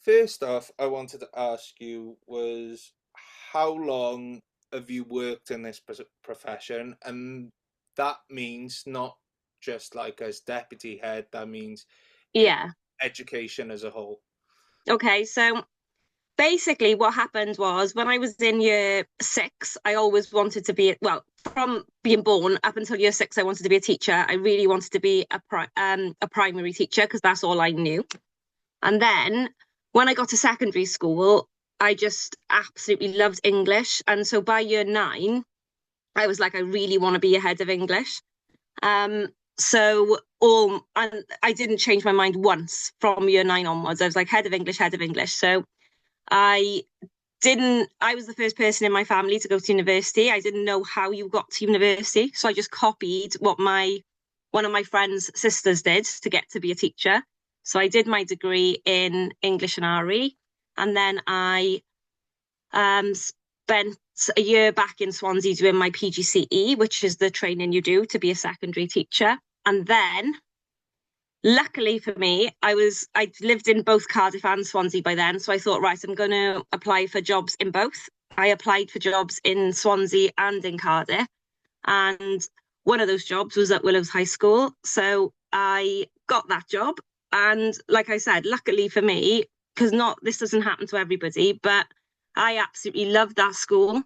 First off, I wanted to ask you was how long have you worked in this profession? And that means not just like as deputy head, that means in Yeah. education as a whole. Okay. So basically, what happened was when I was in year six, I always wanted to be, well, from being born up until year six, I wanted to be a teacher. I really wanted to be a primary teacher because that's all I knew. And then when I got to secondary school, I just absolutely loved English. And so by year nine, I was like, I really want to be a head of English. Um, so all and I didn't change my mind once from year nine onwards. I was like head of English, head of English. So I I was the first person in my family to go to university. I didn't know how you got to university. So I just copied what one of my friend's sisters did to get to be a teacher. So I did my degree in English and RE. And then I spent a year back in Swansea doing my PGCE, which is the training you do to be a secondary teacher. And then luckily for me, I'd lived in both Cardiff and Swansea by then. So I thought, right, I'm going to apply for jobs in both. I applied for jobs in Swansea and in Cardiff. And one of those jobs was at Willows High School. So I got that job. And like I said, luckily for me, because not this doesn't happen to everybody, but I absolutely loved that school.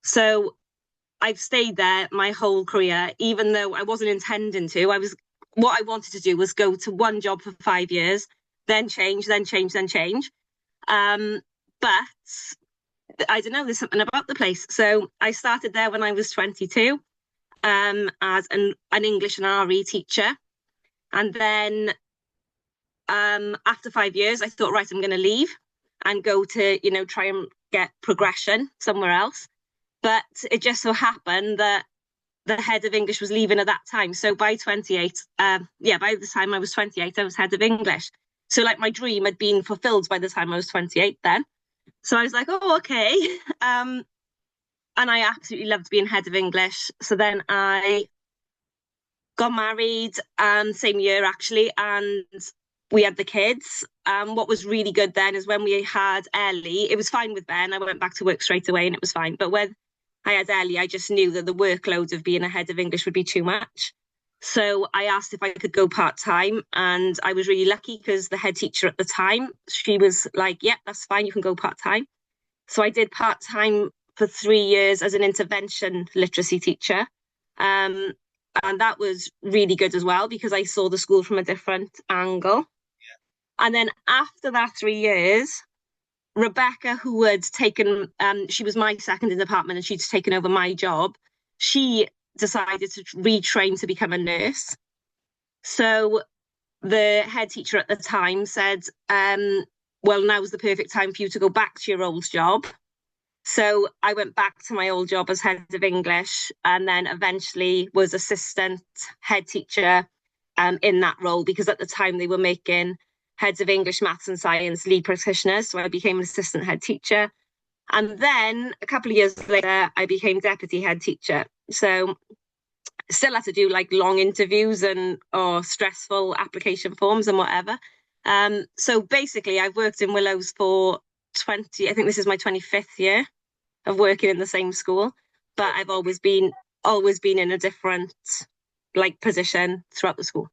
So I've stayed there my whole career, even though I wasn't intending to. What I wanted to do was go to one job for 5 years, then change, then change, then change. But I don't know, there's something about the place. So I started there when I was 22 as an English and RE teacher. And then after 5 years, I thought, right, I'm going to leave and go to, try and get progression somewhere else. But it just so happened that the head of English was leaving at that time. So by 28, by the time I was 28, I was head of English. So like my dream had been fulfilled by the time I was 28 then. So I was like, oh, okay. And I absolutely loved being head of English. So then I got married same year actually, and we had the kids. What was really good then is when we had Ellie, it was fine with Ben. I went back to work straight away and it was fine. But when I had Ellie, I just knew that the workload of being a head of English would be too much. So I asked if I could go part time, and I was really lucky because the head teacher at the time, she was like, "Yeah, that's fine. You can go part time." So I did part time for 3 years as an intervention literacy teacher, um, and that was really good as well because I saw the school from a different angle. And then after that 3 years, Rebecca, who had taken, she was my second in the department and she'd taken over my job, she decided to retrain to become a nurse. So the head teacher at the time said, well, now's the perfect time for you to go back to your old job. So I went back to my old job as head of English and then eventually was assistant head teacher in that role because at the time they were making heads of English, maths and science lead practitioners. So I became an assistant head teacher. And then a couple of years later, I became deputy head teacher. So still had to do like long interviews and or stressful application forms and whatever. So basically, I've worked in Willows for 20, I think this is my 25th year of working in the same school, but I've always been in a different like position throughout the school.